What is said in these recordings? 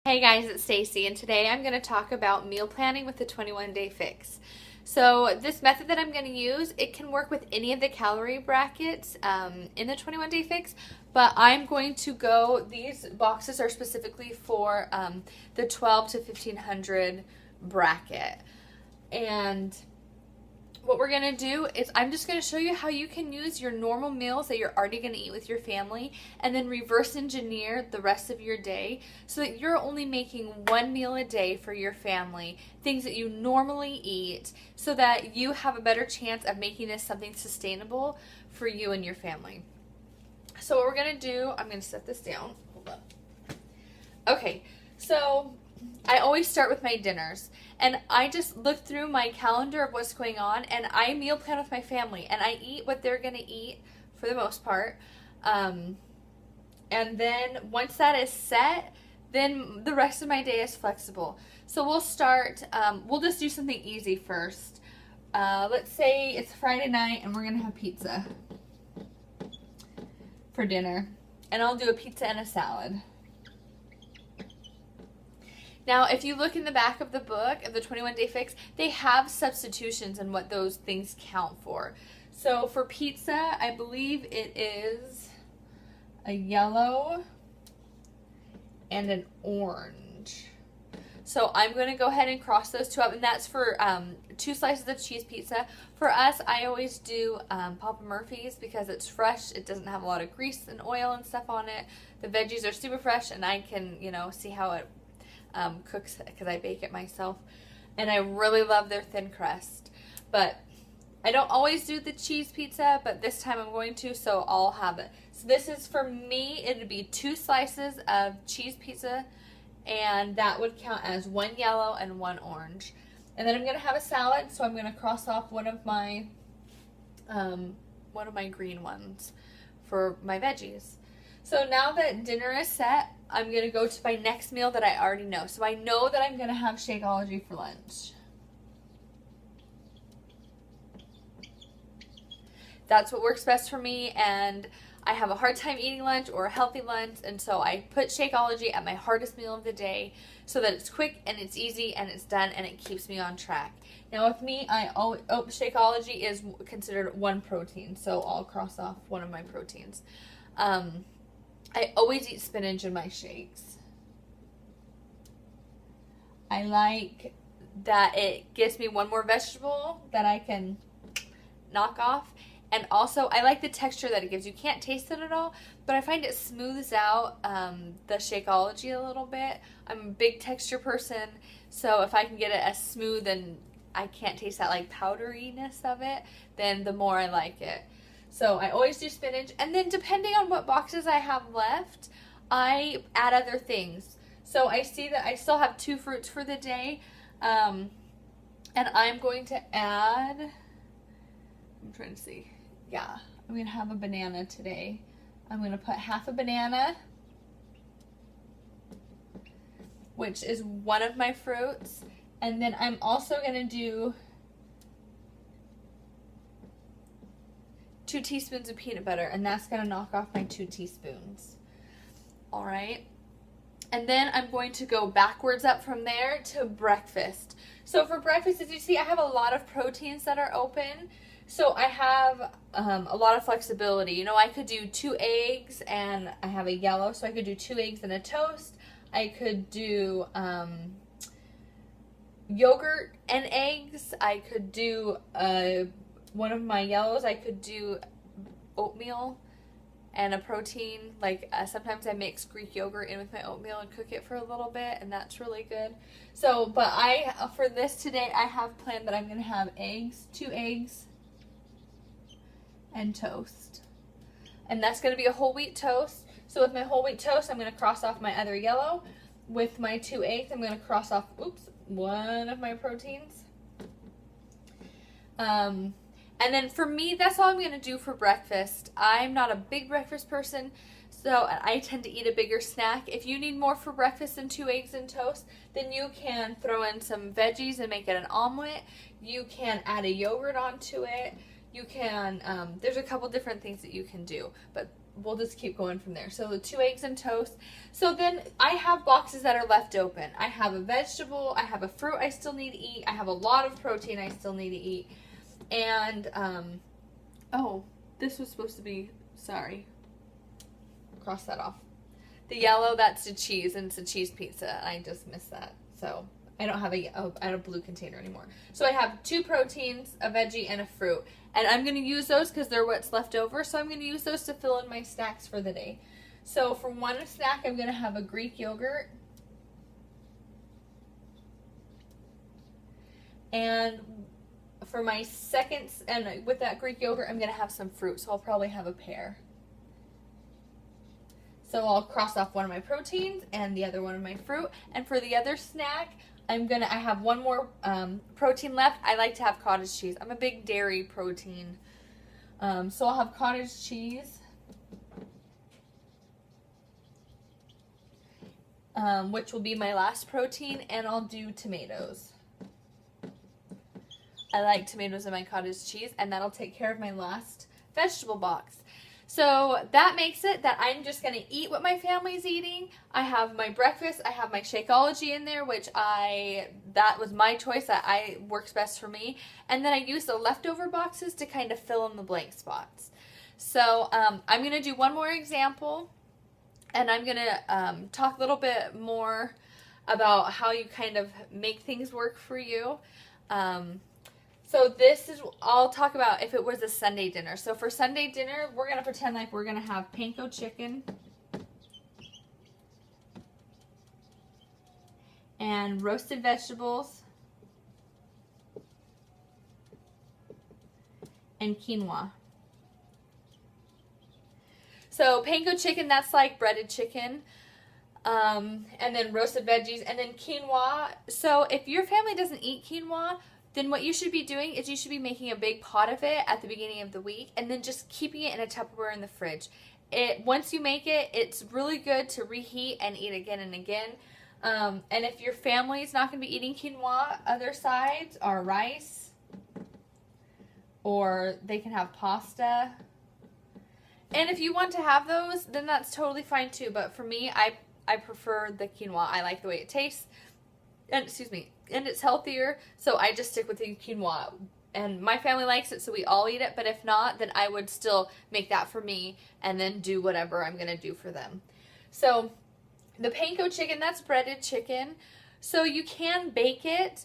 Hey guys, it's Stacy, and today I'm going to talk about meal planning with the 21 Day Fix. So this method that I'm going to use, it can work with any of the calorie brackets in the 21 Day Fix, but I'm going to go, these boxes are specifically for the 12 to 1500 bracket. And what we're going to do is I'm just going to show you how you can use your normal meals that you're already going to eat with your family and then reverse engineer the rest of your day so that you're only making one meal a day for your family, things that you normally eat, so that you have a better chance of making this something sustainable for you and your family. So what we're going to do, I'm going to set this down. Hold up. Okay, so I always start with my dinners, and I just look through my calendar of what's going on, and I meal plan with my family, and I eat what they're going to eat for the most part. And then once that is set, then the rest of my day is flexible. So we'll start, we'll just do something easy first. Let's say it's Friday night and we're going to have pizza for dinner, and I'll do a pizza and a salad. Now, if you look in the back of the book, of the 21 Day Fix, they have substitutions and what those things count for. So for pizza, I believe it is a yellow and an orange. So I'm going to go ahead and cross those two up, and that's for 2 slices of cheese pizza. For us, I always do Papa Murphy's because it's fresh. It doesn't have a lot of grease and oil and stuff on it. The veggies are super fresh, and I can, see how it cooks because I bake it myself, and I really love their thin crust. But I don't always do the cheese pizza, but this time I'm going to, so I'll have it. So this is, for me, it would be 2 slices of cheese pizza, and that would count as 1 yellow and 1 orange. And then I'm going to have a salad, so I'm going to cross off one of my green ones for my veggies. So now that dinner is set, I'm going to go to my next meal that I already know. So I know that I'm going to have Shakeology for lunch. That's what works best for me, and I have a hard time eating lunch or a healthy lunch, and so I put Shakeology at my hardest meal of the day so that it's quick and it's easy and it's done and it keeps me on track. Now with me, Shakeology is considered one protein, so I'll cross off one of my proteins. I always eat spinach in my shakes. I like that it gives me one more vegetable that I can knock off. And also, I like the texture that it gives. You can't taste it at all, but I find it smooths out the Shakeology a little bit. I'm a big texture person, so if I can get it as smooth and I can't taste that like powderiness of it, then the more I like it. So I always do spinach, and then depending on what boxes I have left, I add other things. So I see that I still have 2 fruits for the day, and I'm going to add, I'm trying to see, yeah, I'm going to have a banana today. I'm going to put half a banana, which is one of my fruits, and then I'm also going to do 2 teaspoons of peanut butter, and that's going to knock off my 2 teaspoons. All right. And then I'm going to go backwards up from there to breakfast. So for breakfast, as you see, I have a lot of proteins that are open. So I have a lot of flexibility. I could do 2 eggs, and I have a yellow, so I could do 2 eggs and a toast. I could do yogurt and eggs. I could do one of my yellows, I could do oatmeal and a protein. Like sometimes I mix Greek yogurt in with my oatmeal and cook it for a little bit, and that's really good. So, but for this today, I have planned that I'm going to have eggs, 2 eggs, and toast. And that's going to be a whole wheat toast. So with my whole wheat toast, I'm going to cross off my other yellow. With my 2 eggs, I'm going to cross off, one of my proteins. And then for me, that's all I'm going to do for breakfast. I'm not a big breakfast person, so I tend to eat a bigger snack. If you need more for breakfast than 2 eggs and toast, then you can throw in some veggies and make it an omelet. You can add a yogurt onto it. You can, there's a couple different things that you can do. But we'll just keep going from there. So the 2 eggs and toast. So then I have boxes that are left open. I have a vegetable, I have a fruit I still need to eat, I have a lot of protein I still need to eat. And, oh, this was supposed to be, sorry, cross that off. The yellow, that's the cheese, and it's a cheese pizza, and I just missed that. So I don't have a blue container anymore. So I have 2 proteins, a veggie, and a fruit. And I'm going to use those because they're what's left over. So I'm going to use those to fill in my snacks for the day. So for one snack, I'm going to have a Greek yogurt. And for my second, and with that Greek yogurt, I'm going to have some fruit. So I'll probably have a pear. So I'll cross off one of my proteins and the other one of my fruit. And for the other snack, I have one more protein left. I like to have cottage cheese. I'm a big dairy protein. So I'll have cottage cheese, which will be my last protein, and I'll do tomatoes. I like tomatoes in my cottage cheese, and that'll take care of my last vegetable box. So that makes it that I'm just going to eat what my family's eating. I have my breakfast. I have my Shakeology in there, which that was my choice. That works best for me. And then I use the leftover boxes to kind of fill in the blank spots. So I'm going to do one more example. And I'm going to talk a little bit more about how you kind of make things work for you. So I'll talk about if it was a Sunday dinner. So for Sunday dinner, we're going to pretend like we're going to have panko chicken and roasted vegetables and quinoa. So panko chicken, that's like breaded chicken. And then roasted veggies and then quinoa. So if your family doesn't eat quinoa, then what you should be doing is you should be making a big pot of it at the beginning of the week and then just keeping it in a Tupperware in the fridge. Once you make it, it's really good to reheat and eat again and again. And if your family is not going to be eating quinoa, other sides are rice, or they can have pasta. And if you want to have those, then that's totally fine too. But for me, I prefer the quinoa. I like the way it tastes. And it's healthier, so I just stick with the quinoa. And my family likes it, so we all eat it, but if not, then I would still make that for me and then do whatever I'm going to do for them. So the panko chicken, that's breaded chicken, so you can bake it.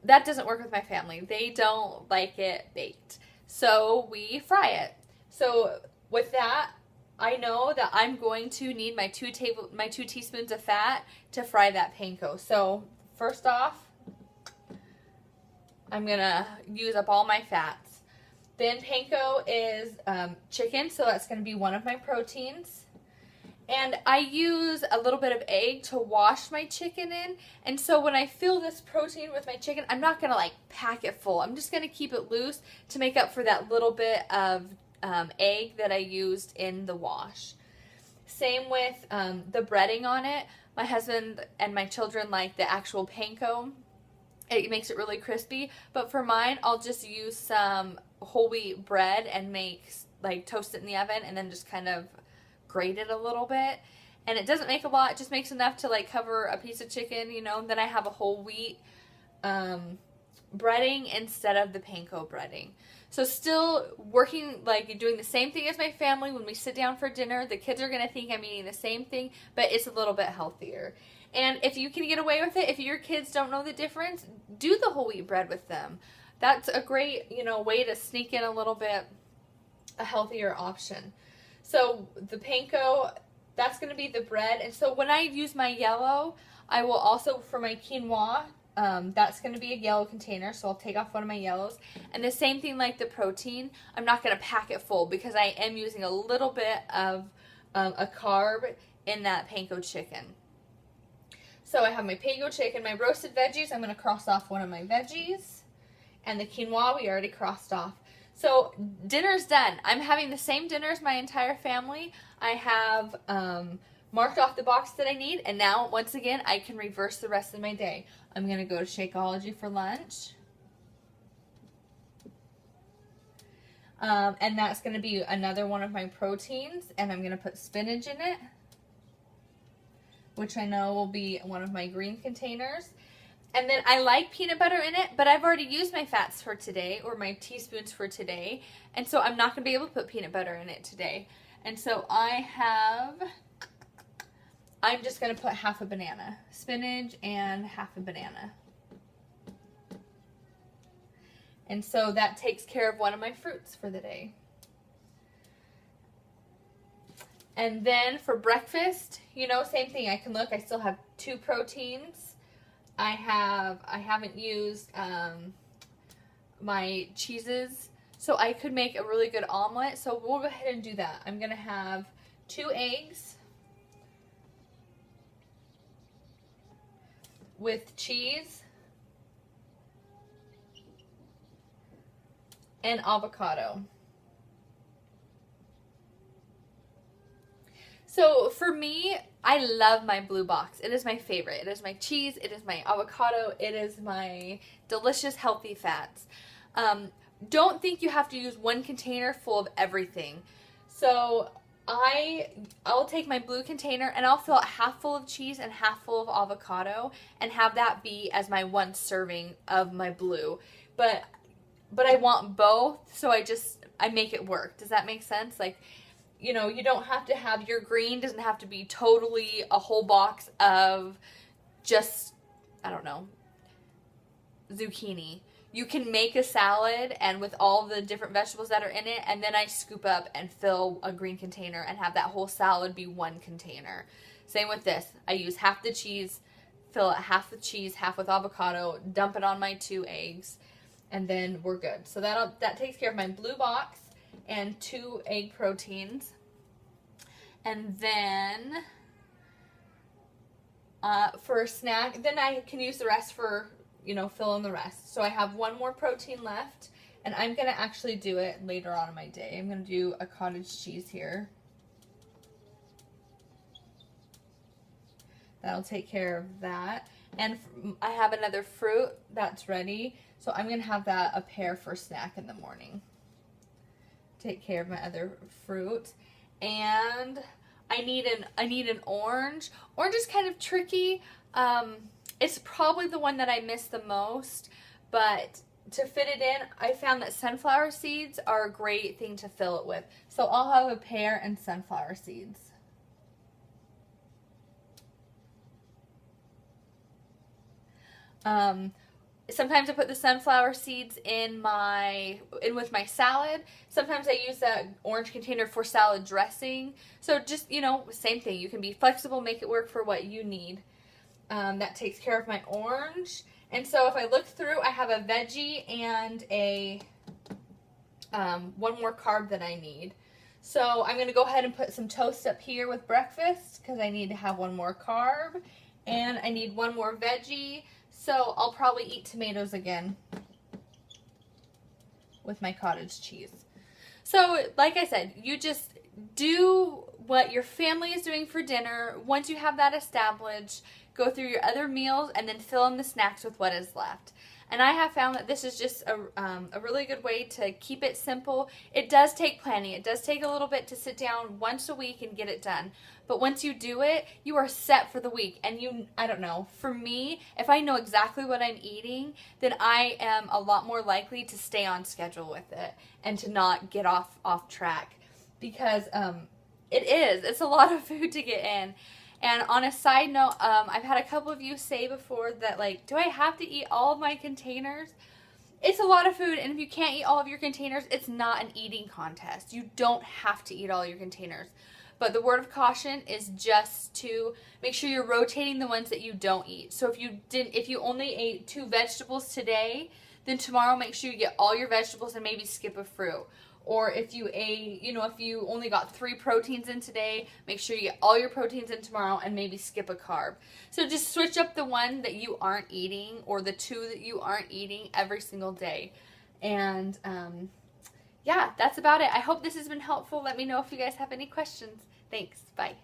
That doesn't work with my family. They don't like it baked, so we fry it. So with that, I know that I'm going to need my 2 teaspoons of fat to fry that panko. So first off, I'm going to use up all my fats. Then panko is chicken, so that's going to be one of my proteins. And I use a little bit of egg to wash my chicken in. And so when I fill this protein with my chicken, I'm not going to like pack it full. I'm just going to keep it loose to make up for that little bit of egg that I used in the wash. Same with the breading on it. My husband and my children like the actual panko. It makes it really crispy. But for mine, I'll just use some whole wheat bread and toast it in the oven and then just kind of grate it a little bit. And it doesn't make a lot. It just makes enough to like cover a piece of chicken, you know. Then I have a whole wheat breading instead of the panko breading. So still working, like doing the same thing as my family. When we sit down for dinner, the kids are going to think I'm eating the same thing, but it's a little bit healthier. And if you can get away with it, if your kids don't know the difference, do the whole wheat bread with them. That's a great, way to sneak in a little bit a healthier option. So the panko, that's going to be the bread. And so when I use my yellow, I will also, for my quinoa, that's going to be a yellow container, so I'll take off one of my yellows. And the same thing like the protein, I'm not going to pack it full because I am using a little bit of a carb in that panko chicken. So I have my panko chicken, my roasted veggies. I'm going to cross off one of my veggies. And the quinoa we already crossed off. So dinner's done. I'm having the same dinner as my entire family. I have marked off the box that I need. And now, once again, I can reverse the rest of my day. I'm going to go to Shakeology for lunch. And that's going to be another one of my proteins, and I'm going to put spinach in it, which I know will be one of my green containers. And then I like peanut butter in it, but I've already used my fats for today, or my teaspoons for today, and so I'm not going to be able to put peanut butter in it today. And so I'm just going to put half a banana, spinach and half a banana. And so that takes care of one of my fruits for the day. And then for breakfast, you know, same thing. I can look, I still have 2 proteins. I haven't used my cheeses, so I could make a really good omelet. So we'll go ahead and do that. I'm going to have 2 eggs with cheese and avocado. So for me, I love my blue box. It is my favorite. It is my cheese. It is my avocado. It is my delicious healthy fats. Don't think you have to use one container full of everything. So I'll take my blue container and I'll fill it half full of cheese and half full of avocado and have that be as my 1 serving of my blue. But I want both, so I make it work. Does that make sense? Like, you know, you don't have to have your green, doesn't have to be totally a whole box of just, I don't know, zucchini. You can make a salad and with all the different vegetables that are in it, and then I scoop up and fill a green container and have that whole salad be 1 container. Same with this. I use half the cheese, fill it half with cheese, half with avocado, dump it on my 2 eggs, and then we're good. So that takes care of my blue box and 2 egg proteins. And then for a snack, then I can use the rest for, you know, fill in the rest. So I have 1 more protein left, and I'm going to actually do it later on in my day. I'm going to do a cottage cheese here. That'll take care of that. And I have another fruit that's ready, so I'm going to have that a pear for snack in the morning. Take care of my other fruit. And I need an orange. Orange is kind of tricky. It's probably the one that I miss the most, but to fit it in, I found that sunflower seeds are a great thing to fill it with. So I'll have a pear and sunflower seeds. Sometimes I put the sunflower seeds in with my salad. Sometimes I use that orange container for salad dressing. So just, you know, same thing. You can be flexible, make it work for what you need. That takes care of my orange. And so if I look through, I have a veggie and a 1 more carb that I need. So I'm going to go ahead and put some toast up here with breakfast because I need to have 1 more carb. And I need 1 more veggie. So I'll probably eat tomatoes again with my cottage cheese. So like I said, you just do what your family is doing for dinner. Once you have that established, go through your other meals and then fill in the snacks with what is left. And I have found that this is just a really good way to keep it simple. It does take planning. It does take a little bit to sit down once a week and get it done. But once you do it, you are set for the week. And I don't know, for me, if I know exactly what I'm eating, then I am a lot more likely to stay on schedule with it and to not get off track. Because it's a lot of food to get in. And on a side note, I've had a couple of you say before that, like, do I have to eat all of my containers? It's a lot of food, and if you can't eat all of your containers, it's not an eating contest. You don't have to eat all your containers. But the word of caution is just to make sure you're rotating the ones that you don't eat. So if you only ate 2 vegetables today, then tomorrow make sure you get all your vegetables and maybe skip a fruit. Or if you ate, if you only got 3 proteins in today, make sure you get all your proteins in tomorrow and maybe skip a carb. So just switch up the one that you aren't eating or the 2 that you aren't eating every single day. And yeah, that's about it. I hope this has been helpful. Let me know if you guys have any questions. Thanks. Bye.